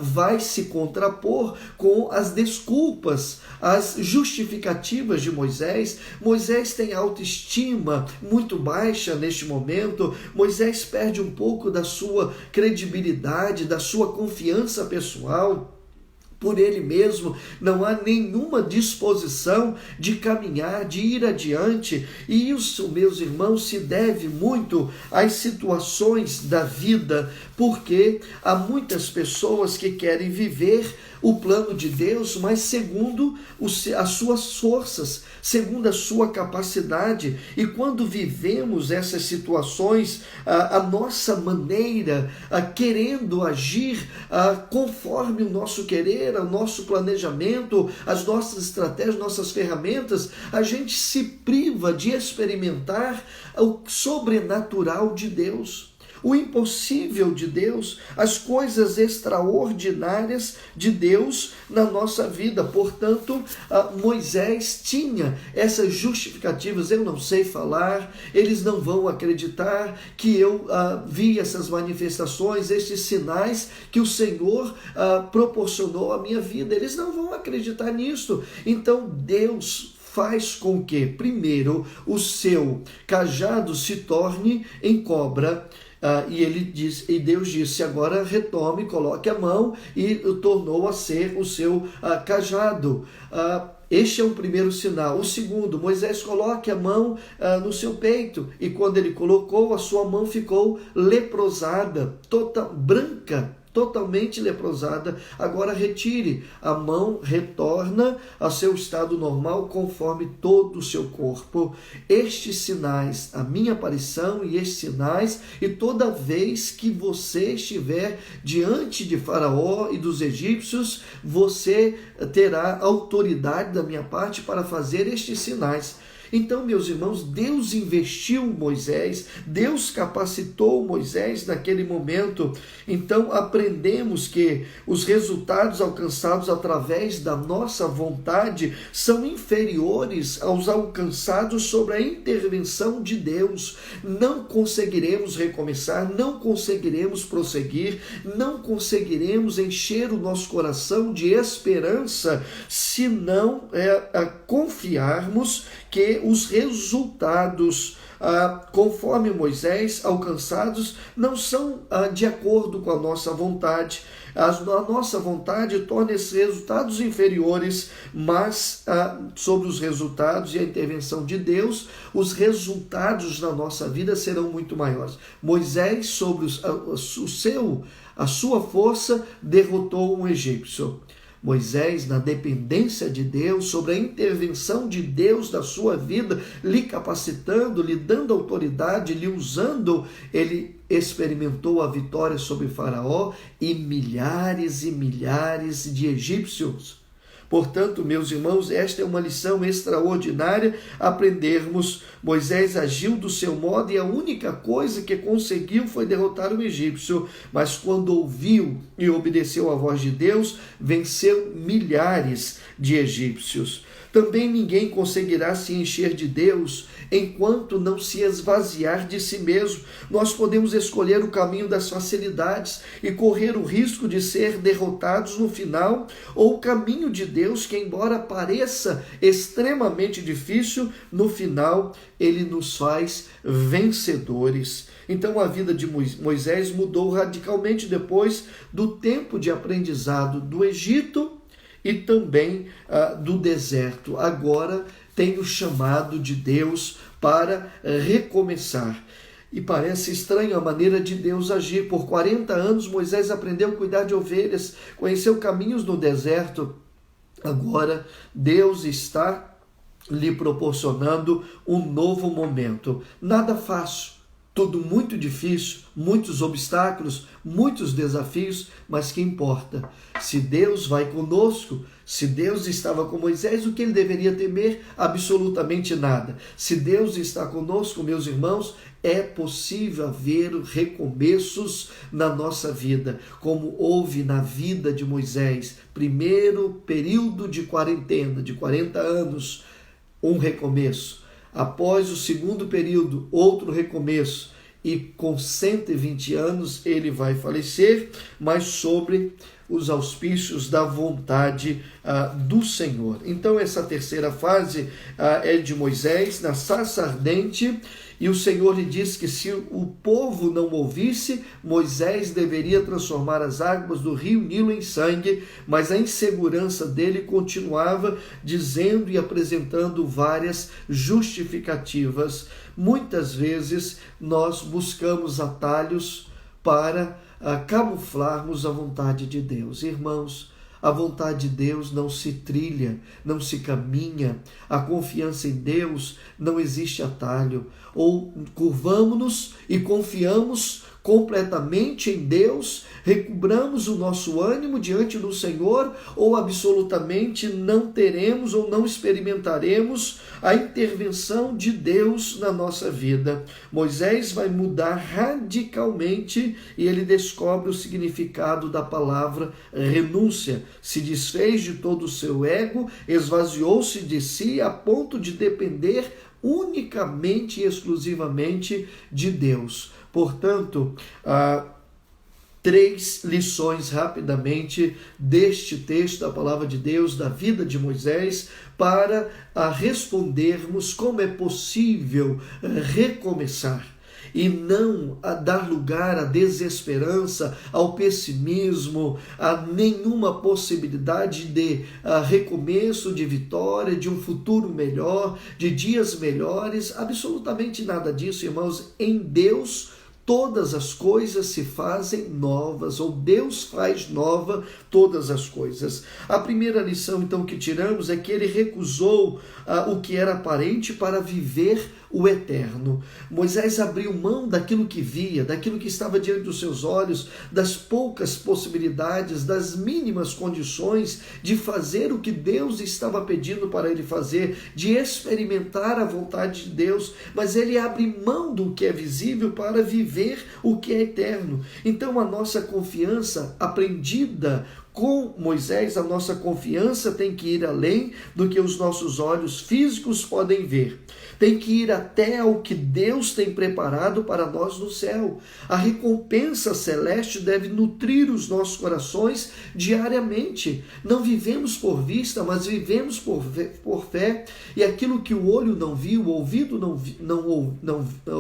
vai se contrapor com as desculpas, as justificativas de Moisés. Moisés tem autoestima muito baixa neste momento. Moisés perde um pouco da sua credibilidade, da sua confiança pessoal por ele mesmo, não há nenhuma disposição de caminhar, de ir adiante. E isso, meus irmãos, se deve muito às situações da vida, porque há muitas pessoas que querem viver o plano de Deus, mas segundo as suas forças, segundo a sua capacidade. E quando vivemos essas situações, a nossa maneira, querendo agir conforme o nosso querer, o nosso planejamento, as nossas estratégias, nossas ferramentas, a gente se priva de experimentar o sobrenatural de Deus, o impossível de Deus, as coisas extraordinárias de Deus na nossa vida. Portanto, Moisés tinha essas justificativas: eu não sei falar, eles não vão acreditar que eu vi essas manifestações, estes sinais que o Senhor proporcionou à minha vida, eles não vão acreditar nisso. Então Deus faz com que, primeiro, o seu cajado se torne em cobra. E Deus disse: agora retome, coloque a mão, e tornou a ser o seu cajado. Este é o primeiro sinal. O segundo, Moisés coloque a mão no seu peito, e quando ele colocou, a sua mão ficou leprosada, branca, totalmente leprosada. Agora retire, a mão retorna ao seu estado normal conforme todo o seu corpo. Estes sinais, a minha aparição e estes sinais, e toda vez que você estiver diante de Faraó e dos egípcios, você terá autoridade da minha parte para fazer estes sinais. Então, meus irmãos, Deus investiu em Moisés, Deus capacitou Moisés naquele momento. Então, aprendemos que os resultados alcançados através da nossa vontade são inferiores aos alcançados sobre a intervenção de Deus. Não conseguiremos recomeçar, não conseguiremos prosseguir, não conseguiremos encher o nosso coração de esperança se não confiarmos que os resultados, conforme Moisés, alcançados, não são de acordo com a nossa vontade. A nossa vontade torna esses resultados inferiores, mas sobre os resultados e a intervenção de Deus, os resultados na nossa vida serão muito maiores. Moisés, sobre a sua força, derrotou um egípcio. Moisés, na dependência de Deus, sobre a intervenção de Deus na sua vida, lhe capacitando, lhe dando autoridade, lhe usando, ele experimentou a vitória sobre Faraó e milhares de egípcios. Portanto, meus irmãos, esta é uma lição extraordinária, aprendermos. Moisés agiu do seu modo e a única coisa que conseguiu foi derrotar o egípcio, mas quando ouviu e obedeceu à voz de Deus, venceu milhares de egípcios. Também ninguém conseguirá se encher de Deus enquanto não se esvaziar de si mesmo. Nós podemos escolher o caminho das facilidades e correr o risco de ser derrotados no final, ou o caminho de Deus, que embora pareça extremamente difícil, no final ele nos faz vencedores. Então a vida de Moisés mudou radicalmente depois do tempo de aprendizado do Egito e também do deserto. Agora tem o chamado de Deus para recomeçar. E parece estranho a maneira de Deus agir. Por 40 anos Moisés aprendeu a cuidar de ovelhas, conheceu caminhos no deserto. Agora Deus está lhe proporcionando um novo momento. Nada fácil. Tudo muito difícil, muitos obstáculos, muitos desafios, mas que importa? Se Deus vai conosco, se Deus estava com Moisés, o que ele deveria temer? Absolutamente nada. Se Deus está conosco, meus irmãos, é possível haver recomeços na nossa vida, como houve na vida de Moisés. Primeiro período de quarentena, de 40 anos, um recomeço. Após o segundo período, outro recomeço, e com 120 anos ele vai falecer, mas sobre os auspícios da vontade do Senhor. Então essa terceira fase é de Moisés na sarça ardente, e o Senhor lhe disse que se o povo não ouvisse, Moisés deveria transformar as águas do rio Nilo em sangue, mas a insegurança dele continuava, dizendo e apresentando várias justificativas. Muitas vezes nós buscamos atalhos para camuflarmos a vontade de Deus. Irmãos, a vontade de Deus não se trilha, não se caminha. A confiança em Deus não existe atalho. Ou curvamos-nos e confiamos completamente em Deus, recobramos o nosso ânimo diante do Senhor, ou absolutamente não teremos ou não experimentaremos a intervenção de Deus na nossa vida. Moisés vai mudar radicalmente e ele descobre o significado da palavra renúncia. Se desfez de todo o seu ego, esvaziou-se de si a ponto de depender unicamente e exclusivamente de Deus. Portanto, 3 lições rapidamente deste texto da palavra de Deus, da vida de Moisés, para respondermos como é possível recomeçar e não dar lugar à desesperança, ao pessimismo, a nenhuma possibilidade de recomeço, de vitória, de um futuro melhor, de dias melhores, absolutamente nada disso, irmãos. Em Deus todas as coisas se fazem novas, ou Deus faz nova todas as coisas. A primeira lição, então, que tiramos é que ele recusou o que era aparente para viver o eterno. Moisés abriu mão daquilo que via, daquilo que estava diante dos seus olhos, das poucas possibilidades, das mínimas condições de fazer o que Deus estava pedindo para ele fazer, de experimentar a vontade de Deus, mas ele abre mão do que é visível para viver o que é eterno. Então a nossa confiança aprendida com Moisés, a nossa confiança tem que ir além do que os nossos olhos físicos podem ver. Tem que ir até ao que Deus tem preparado para nós no céu. A recompensa celeste deve nutrir os nossos corações diariamente. Não vivemos por vista, mas vivemos por fé. E aquilo que o olho não viu, o ouvido não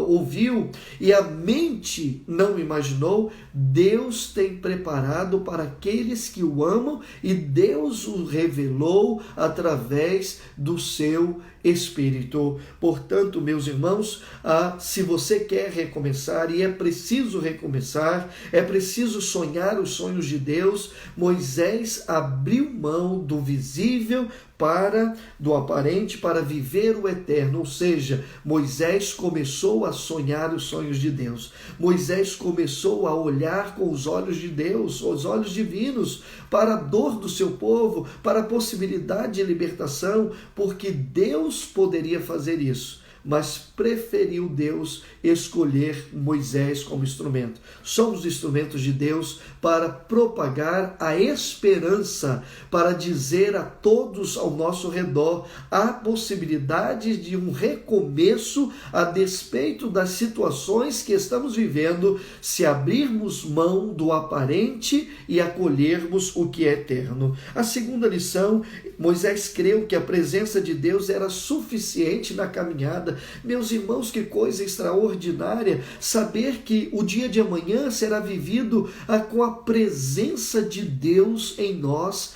ouviu e a mente não imaginou, Deus tem preparado para aqueles que o amam, e Deus o revelou através do seu Espírito. Portanto, meus irmãos, se você quer recomeçar, e é preciso recomeçar, é preciso sonhar os sonhos de Deus, Moisés abriu mão do visível do aparente para viver o eterno, ou seja, Moisés começou a sonhar os sonhos de Deus. Moisés começou a olhar com os olhos de Deus, os olhos divinos, para a dor do seu povo, para a possibilidade de libertação, porque Deus poderia fazer isso, mas preferiu Deus escolher Moisés como instrumento. Somos instrumentos de Deus para propagar a esperança, para dizer a todos ao nosso redor a possibilidade de um recomeço a despeito das situações que estamos vivendo, se abrirmos mão do aparente e acolhermos o que é eterno. A segunda lição, Moisés creu que a presença de Deus era suficiente na caminhada. Meus irmãos, que coisa extraordinária saber que o dia de amanhã será vivido com a presença de Deus em nós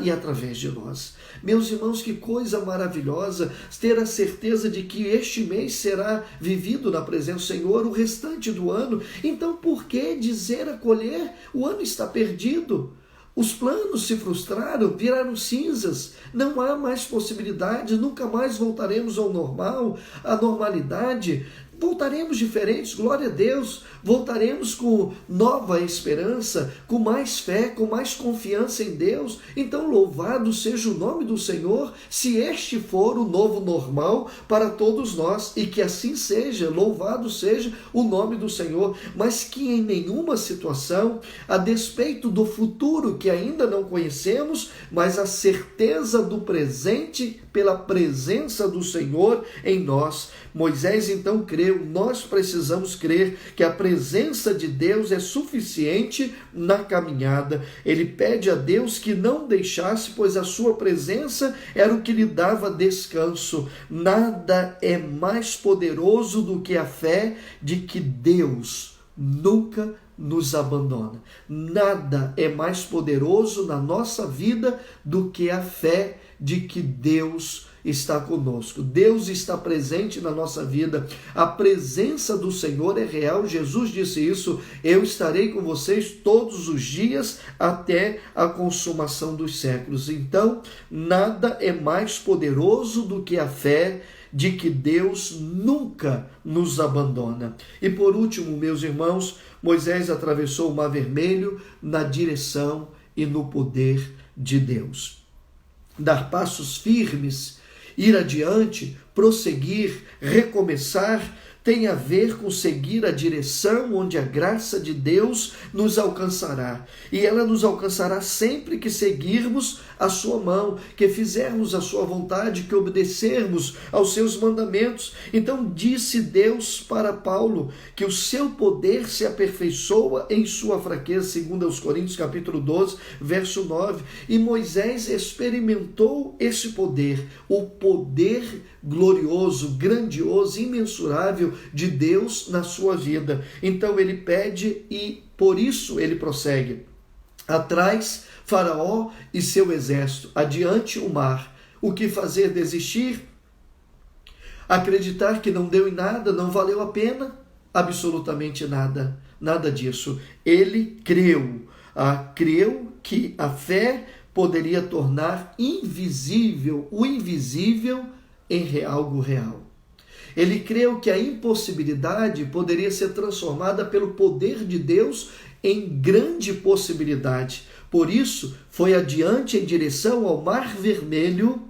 e através de nós. Meus irmãos, que coisa maravilhosa ter a certeza de que este mês será vivido na presença do Senhor, o restante do ano. Então, por que dizer acolher? O ano está perdido. Os planos se frustraram, viraram cinzas, não há mais possibilidade, nunca mais voltaremos ao normal, à normalidade. Voltaremos diferentes, glória a Deus, voltaremos com nova esperança, com mais fé, com mais confiança em Deus. Então louvado seja o nome do Senhor, se este for o novo normal para todos nós, e que assim seja, louvado seja o nome do Senhor, mas que em nenhuma situação, a despeito do futuro que ainda não conhecemos, mas a certeza do presente pela presença do Senhor em nós. Moisés então creu, nós precisamos crer que a presença de Deus é suficiente na caminhada. Ele pede a Deus que não deixasse, pois a sua presença era o que lhe dava descanso. Nada é mais poderoso do que a fé de que Deus nunca nos abandona. Nada é mais poderoso na nossa vida do que a fé de que Deus está conosco. Deus está presente na nossa vida. A presença do Senhor é real. Jesus disse isso: eu estarei com vocês todos os dias até a consumação dos séculos. Então, nada é mais poderoso do que a fé de que Deus nunca nos abandona. E por último, meus irmãos, Moisés atravessou o Mar Vermelho na direção e no poder de Deus. Dar passos firmes, ir adiante, prosseguir, recomeçar, tem a ver com seguir a direção onde a graça de Deus nos alcançará. E ela nos alcançará sempre que seguirmos a sua mão, que fizermos a sua vontade, que obedecermos aos seus mandamentos. Então disse Deus para Paulo que o seu poder se aperfeiçoa em sua fraqueza, segundo aos Coríntios capítulo 12, verso 9. E Moisés experimentou esse poder, o poder glorioso, grandioso, imensurável de Deus na sua vida. Então ele pede e por isso ele prossegue. Atrás, Faraó e seu exército, adiante o mar. O que fazer? Desistir? Acreditar que não deu em nada, não valeu a pena? Absolutamente nada, nada disso. Ele creu, creu que a fé poderia tornar invisível o invisível em algo real. Ele creu que a impossibilidade poderia ser transformada pelo poder de Deus em grande possibilidade. Por isso, foi adiante em direção ao Mar Vermelho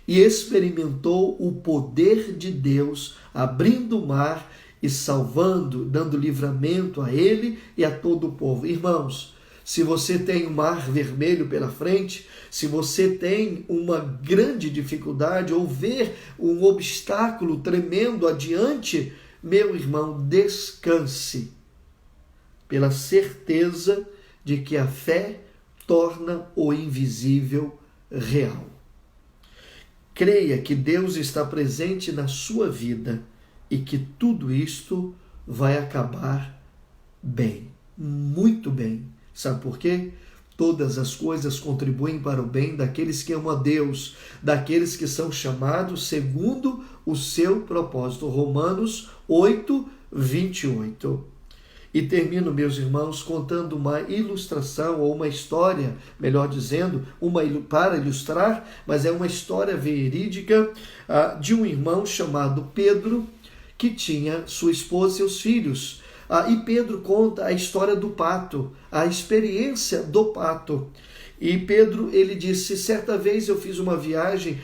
e experimentou o poder de Deus, abrindo o mar e salvando, dando livramento a ele e a todo o povo. Irmãos, se você tem o Mar Vermelho pela frente, se você tem uma grande dificuldade ou ver um obstáculo tremendo adiante, meu irmão, descanse, pela certeza de que a fé torna o invisível real. Creia que Deus está presente na sua vida e que tudo isto vai acabar bem, muito bem. Sabe por quê? Todas as coisas contribuem para o bem daqueles que amam a Deus, daqueles que são chamados segundo o seu propósito. Romanos 8, 28. E termino, meus irmãos, contando uma ilustração ou uma história, melhor dizendo, para ilustrar, mas é uma história verídica de um irmão chamado Pedro, que tinha sua esposa e seus filhos. E Pedro conta a história do pato, a experiência do pato. E Pedro, ele disse, certa vez eu fiz uma viagem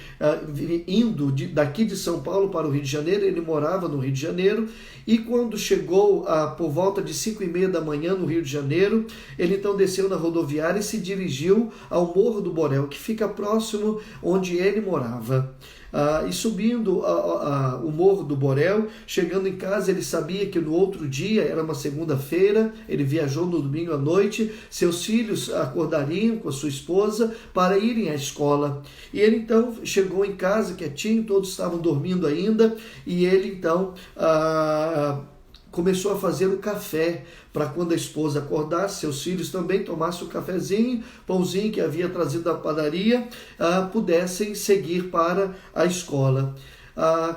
indo daqui de São Paulo para o Rio de Janeiro, ele morava no Rio de Janeiro, e quando chegou por volta de 5h30 da manhã no Rio de Janeiro, ele então desceu na rodoviária e se dirigiu ao Morro do Borel, que fica próximo onde ele morava. E subindo o Morro do Borel, chegando em casa, ele sabia que no outro dia, era uma segunda-feira, ele viajou no domingo à noite, seus filhos acordariam com a sua esposa para irem à escola. E ele então chegou em casa quietinho, todos estavam dormindo ainda, e ele então começou a fazer o café para quando a esposa acordasse, seus filhos também tomassem o cafezinho, pãozinho que havia trazido da padaria, pudessem seguir para a escola.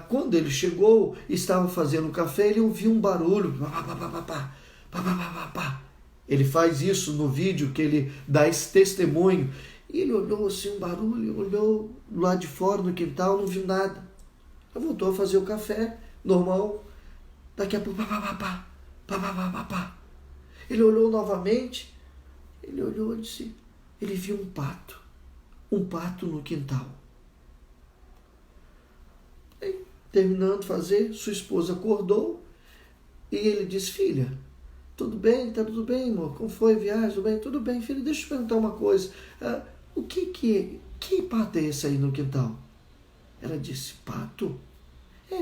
Quando ele chegou, estava fazendo o café, ele ouviu um barulho. Ele faz isso no vídeo que ele dá esse testemunho. E ele olhou assim, um barulho, olhou lá de fora no quintal, não viu nada. Ele voltou a fazer o café, normal. Daqui a pouco, ele olhou novamente, ele olhou e disse, ele viu um pato no quintal. Aí, terminando de fazer, sua esposa acordou e ele disse, filha, tudo bem, tá tudo bem, amor? Como foi a viagem? Tudo bem? Tudo bem, filha, deixa eu te perguntar uma coisa. Que pato é esse aí no quintal? Ela disse, pato?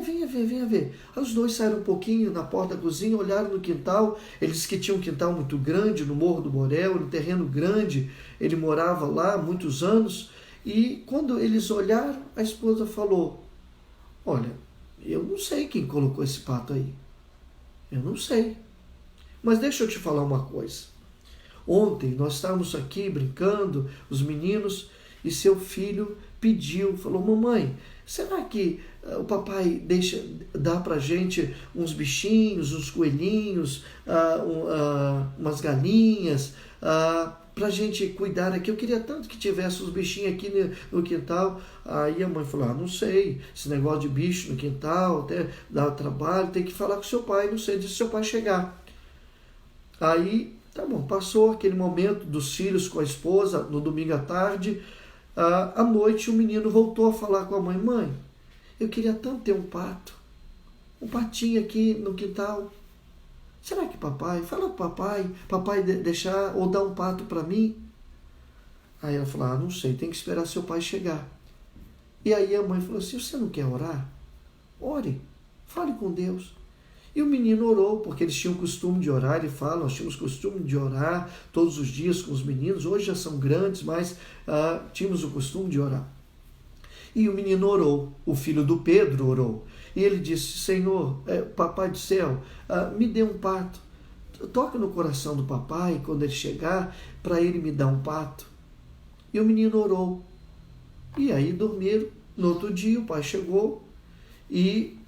Venha ver. Os dois saíram um pouquinho na porta da cozinha, olharam no quintal. Ele disse que tinha um quintal muito grande no Morro do Borel, um terreno grande. Ele morava lá há muitos anos. E quando eles olharam, a esposa falou, olha, eu não sei quem colocou esse pato aí. Eu não sei. Mas deixa eu te falar uma coisa. Ontem nós estávamos aqui brincando, os meninos, e seu filho falou, mamãe, será que o papai dá pra gente uns bichinhos, uns coelhinhos, umas galinhas, pra gente cuidar aqui? Eu queria tanto que tivesse os bichinhos aqui no quintal. Aí a mãe falou, não sei, esse negócio de bicho no quintal, até dá trabalho, tem que falar com seu pai, não sei, disse seu pai chegar. Aí, tá bom, passou aquele momento dos filhos com a esposa, no domingo à tarde. À noite o menino voltou a falar com a mãe, mãe, eu queria tanto ter um patinho aqui no quintal. Será que fala pro papai deixar ou dar um pato para mim? Aí ela falou, não sei, tem que esperar seu pai chegar. E aí a mãe falou assim, você não quer orar? Ore, fale com Deus. E o menino orou, porque eles tinham costume de orar, ele fala, nós tínhamos costume de orar todos os dias com os meninos, hoje já são grandes, mas tínhamos o costume de orar. E o menino orou, o filho do Pedro orou, e ele disse, Senhor, papai do céu, me dê um pato, toca no coração do papai, quando ele chegar, para ele me dar um pato. E o menino orou, e aí dormiram. No outro dia o pai chegou, e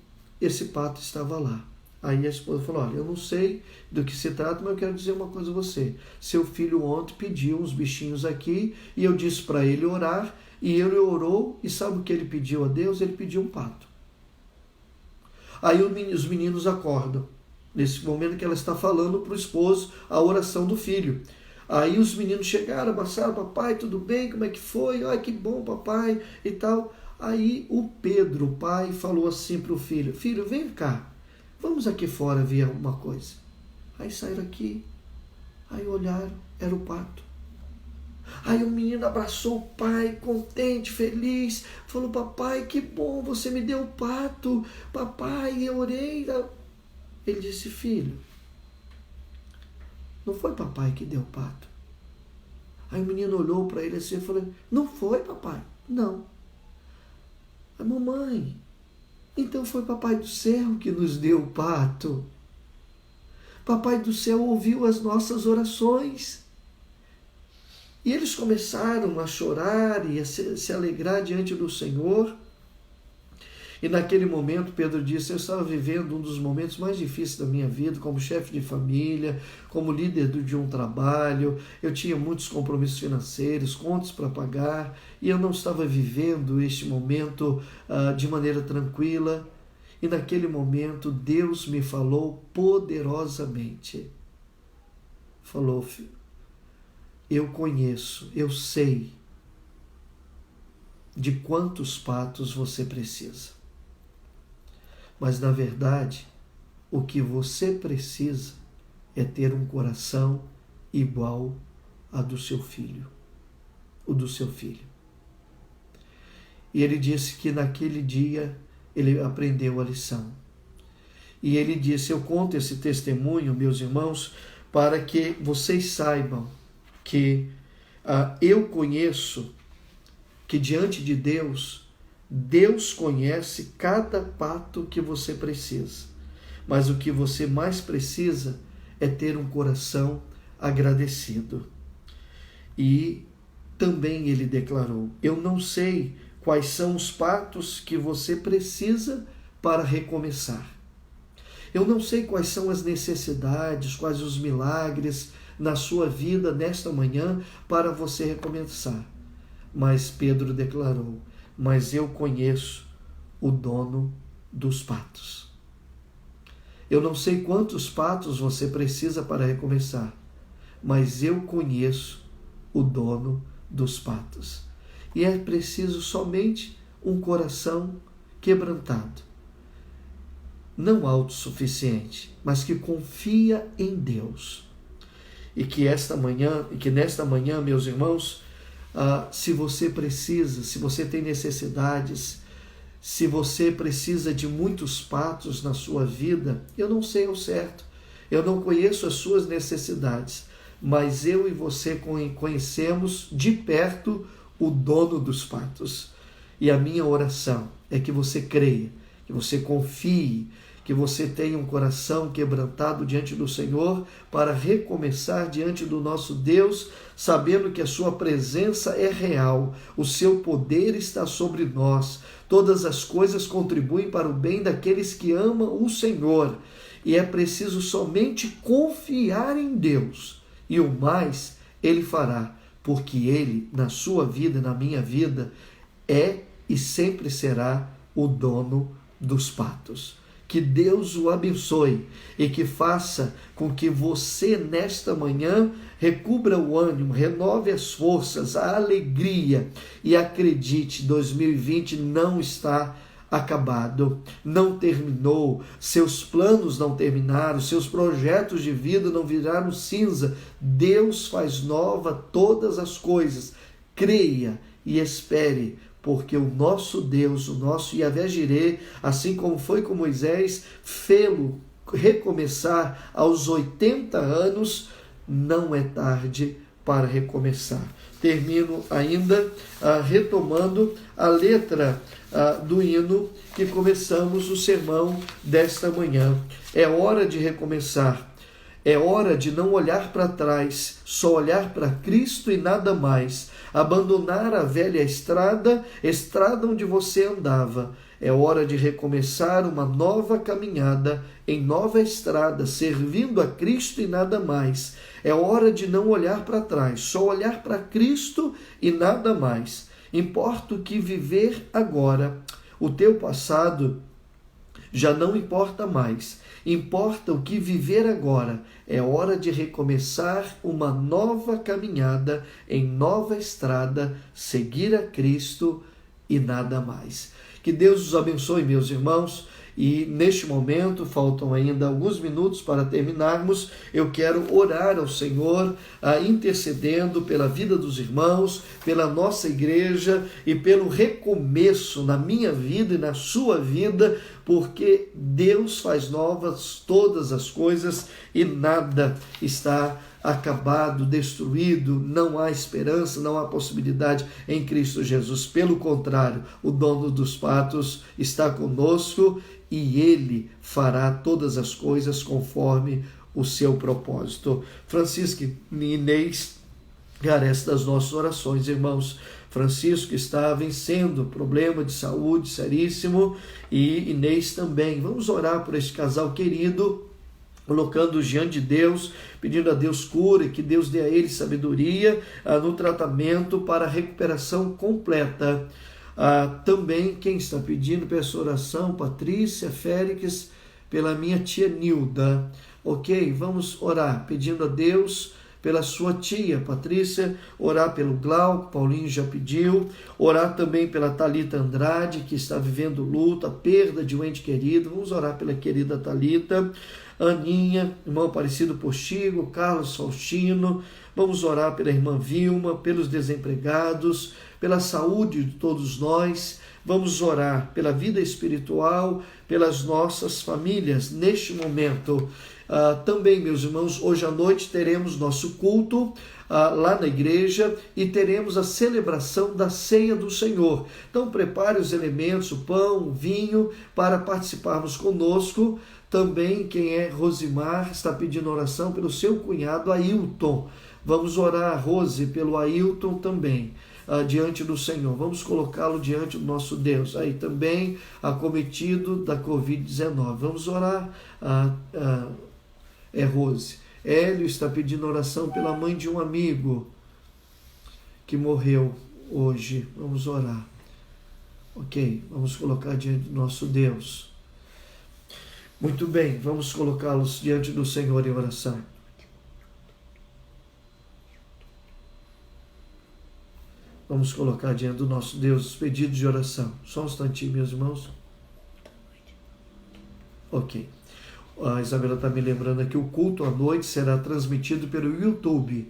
esse pato estava lá. Aí a esposa falou, olha, eu não sei do que se trata, mas eu quero dizer uma coisa a você. Seu filho ontem pediu uns bichinhos aqui, e eu disse para ele orar, e ele orou, e sabe o que ele pediu a Deus? Ele pediu um pato. Aí os meninos acordam. Nesse momento que ela está falando para o esposo a oração do filho. Aí os meninos chegaram, abraçaram, papai, tudo bem? Como é que foi? Ai, que bom, papai, e tal. Aí o Pedro, o pai, falou assim para o filho, filho, vem cá, vamos aqui fora ver alguma coisa. Aí saíram aqui, aí olharam, era o pato. Aí o menino abraçou o pai, contente, feliz, falou, papai, que bom, você me deu o pato, papai, eu orei. Ele disse, filho, não foi papai que deu o pato. Aí o menino olhou para ele assim e falou, não foi papai, não. A mamãe, então foi papai do céu que nos deu o pato. Papai do céu ouviu as nossas orações. E eles começaram a chorar e a se alegrar diante do Senhor. E naquele momento Pedro disse, eu estava vivendo um dos momentos mais difíceis da minha vida, como chefe de família, como líder de um trabalho, eu tinha muitos compromissos financeiros, contas para pagar, e eu não estava vivendo este momento de maneira tranquila. E naquele momento Deus me falou poderosamente. Falou, filho, eu conheço, eu sei de quantos patos você precisa. Mas, na verdade, o que você precisa é ter um coração igual ao do seu filho, o do seu filho. E ele disse que naquele dia ele aprendeu a lição. E ele disse, eu conto esse testemunho, meus irmãos, para que vocês saibam que eu conheço que diante de Deus, Deus conhece cada pato que você precisa. Mas o que você mais precisa é ter um coração agradecido. E também ele declarou, eu não sei quais são os patos que você precisa para recomeçar. Eu não sei quais são as necessidades, quais os milagres na sua vida nesta manhã para você recomeçar. Mas Pedro declarou, mas eu conheço o dono dos patos. Eu não sei quantos patos você precisa para recomeçar, mas eu conheço o dono dos patos. E é preciso somente um coração quebrantado, não autossuficiente, mas que confia em Deus. E que nesta manhã, meus irmãos, se você precisa, se você tem necessidades, se você precisa de muitos patos na sua vida, eu não sei ao certo, eu não conheço as suas necessidades, mas eu e você conhecemos de perto o dono dos patos. E a minha oração é que você creia, que você confie, que você tenha um coração quebrantado diante do Senhor para recomeçar diante do nosso Deus, sabendo que a sua presença é real, o seu poder está sobre nós, todas as coisas contribuem para o bem daqueles que amam o Senhor, e é preciso somente confiar em Deus, e o mais Ele fará, porque Ele, na sua vida, na minha vida, é e sempre será o dono dos patos. Que Deus o abençoe e que faça com que você, nesta manhã, recubra o ânimo, renove as forças, a alegria e acredite, 2020 não está acabado, não terminou, seus planos não terminaram, seus projetos de vida não viraram cinza. Deus faz nova todas as coisas. Creia e espere, porque o nosso Deus, o nosso Yahvé Jireh, assim como foi com Moisés, fê-lo recomeçar aos 80 anos, não é tarde para recomeçar. Termino ainda retomando a letra do hino que começamos o sermão desta manhã. É hora de recomeçar. É hora de não olhar para trás, só olhar para Cristo e nada mais. Abandonar a velha estrada onde você andava. É hora de recomeçar uma nova caminhada em nova estrada, servindo a Cristo e nada mais. É hora de não olhar para trás, só olhar para Cristo e nada mais. Importa o que viver agora. O teu passado já não importa mais. Importa o que viver agora. É hora de recomeçar uma nova caminhada em nova estrada, seguir a Cristo e nada mais. Que Deus os abençoe, meus irmãos. E neste momento, faltam ainda alguns minutos para terminarmos, eu quero orar ao Senhor, intercedendo pela vida dos irmãos, pela nossa igreja e pelo recomeço na minha vida e na sua vida, porque Deus faz novas todas as coisas e nada está acabado, destruído, não há esperança, não há possibilidade em Cristo Jesus. Pelo contrário, o dono dos patos está conosco e Ele fará todas as coisas conforme o seu propósito. Francisco e Inês carecem das nossas orações, irmãos. Francisco está vencendo problema de saúde seríssimo e Inês também. Vamos orar por este casal querido, colocando diante de Deus, pedindo a Deus cura e que Deus dê a eles sabedoria no tratamento para a recuperação completa. Também quem está pedindo peça oração, Patrícia Félix, pela minha tia Nilda. Ok, vamos orar, pedindo a Deus pela sua tia Patrícia, orar pelo Glauco, Paulinho já pediu, orar também pela Thalita Andrade, que está vivendo luto, a perda de um ente querido. Vamos orar pela querida Thalita, Aninha, irmão Aparecido Postigo, Carlos Faustino. Vamos orar pela irmã Vilma, pelos desempregados, pela saúde de todos nós. Vamos orar pela vida espiritual, pelas nossas famílias neste momento. Também, meus irmãos, hoje à noite teremos nosso culto lá na igreja e teremos a celebração da ceia do Senhor. Então prepare os elementos, o pão, o vinho, para participarmos conosco. Também quem é Rosimar está pedindo oração pelo seu cunhado Ailton. Vamos orar, Rose, pelo Ailton também, diante do Senhor. Vamos colocá-lo diante do nosso Deus. Aí também acometido da Covid-19. Vamos orar, Rose. Hélio está pedindo oração pela mãe de um amigo que morreu hoje. Vamos orar. Ok, vamos colocar diante do nosso Deus. Muito bem, vamos colocá-los diante do Senhor em oração. Vamos colocar diante do nosso Deus os pedidos de oração. Só um instantinho, meus irmãos. Ok. A Isabela está me lembrando aqui, o culto à noite será transmitido pelo YouTube.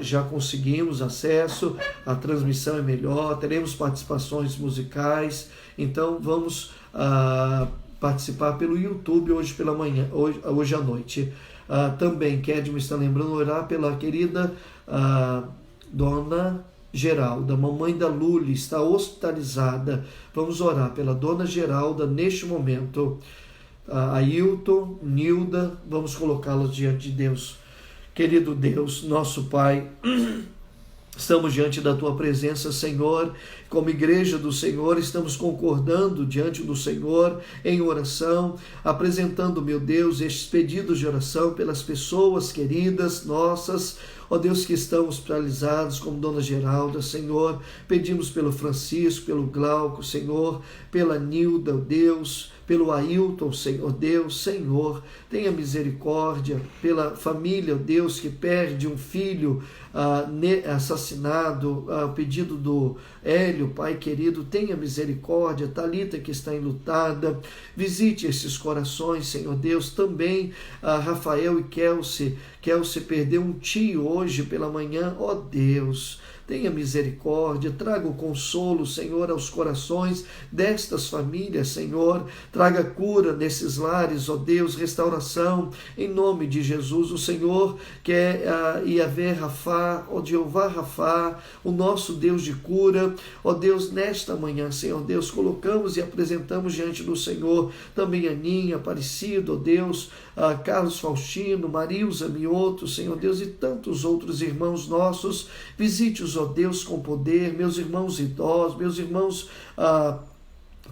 Já conseguimos acesso, a transmissão é melhor, teremos participações musicais, então vamos participar pelo YouTube hoje pela manhã, hoje à noite. Também, Kedma está lembrando, orar pela querida Dona Geralda, mamãe da Luli, está hospitalizada. Vamos orar pela Dona Geralda neste momento. Ailton, Nilda, vamos colocá-los diante de Deus. Querido Deus, nosso Pai, estamos diante da Tua presença, Senhor. Como igreja do Senhor, estamos concordando diante do Senhor em oração, apresentando, meu Deus, estes pedidos de oração pelas pessoas queridas nossas, ó Deus, que estão hospitalizados, como Dona Geralda, Senhor. Pedimos pelo Francisco, pelo Glauco, Senhor, pela Nilda, ó Deus, pelo Ailton, Senhor Deus, Senhor, tenha misericórdia pela família, ó Deus, que perde um filho assassinado, pedido do Hélio, Pai querido, tenha misericórdia. Thalita, que está enlutada, visite esses corações, Senhor Deus. Também Rafael e Kelsey perdeu um tio hoje pela manhã, ó Deus, tenha misericórdia, traga o consolo, Senhor, aos corações destas famílias, Senhor, traga cura nesses lares, ó Deus, restauração, em nome de Jesus. O Senhor quer Yahvé Rafá, ó Jeová Rafá, o nosso Deus de cura, ó Deus, nesta manhã, Senhor Deus, colocamos e apresentamos diante do Senhor também Aninha, Aparecido, ó Deus, Carlos Faustino, Marilza Mioto, Senhor Deus, e tantos outros irmãos nossos. Visite-os, ó Deus, com poder, meus irmãos idosos, meus irmãos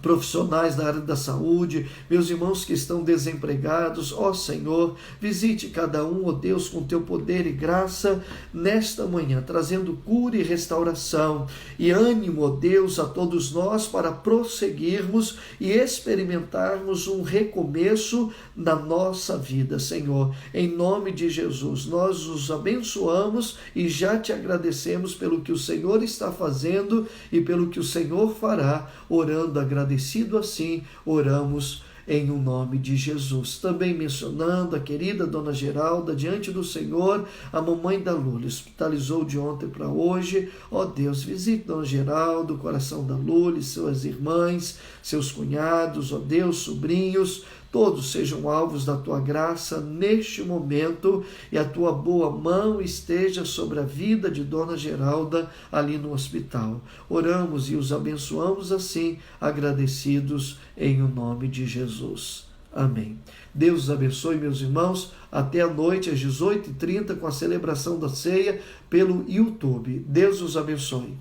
profissionais da área da saúde, meus irmãos que estão desempregados, ó Senhor, visite cada um, ó Deus, com teu poder e graça nesta manhã, trazendo cura e restauração e ânimo, ó Deus, a todos nós para prosseguirmos e experimentarmos um recomeço na nossa vida, Senhor. Em nome de Jesus, nós os abençoamos e já te agradecemos pelo que o Senhor está fazendo e pelo que o Senhor fará, orando agradecido assim, oramos em um nome de Jesus. Também mencionando a querida Dona Geralda, diante do Senhor, a mamãe da Lula, hospitalizou de ontem para hoje. Ó Deus, visite Dona Geralda, o coração da Lula, suas irmãs, seus cunhados, ó Deus, sobrinhos, todos sejam alvos da tua graça neste momento e a tua boa mão esteja sobre a vida de Dona Geralda ali no hospital. Oramos e os abençoamos assim, agradecidos em o nome de Jesus. Amém. Deus os abençoe, meus irmãos. Até a noite, às 18h30, com a celebração da ceia pelo YouTube. Deus os abençoe.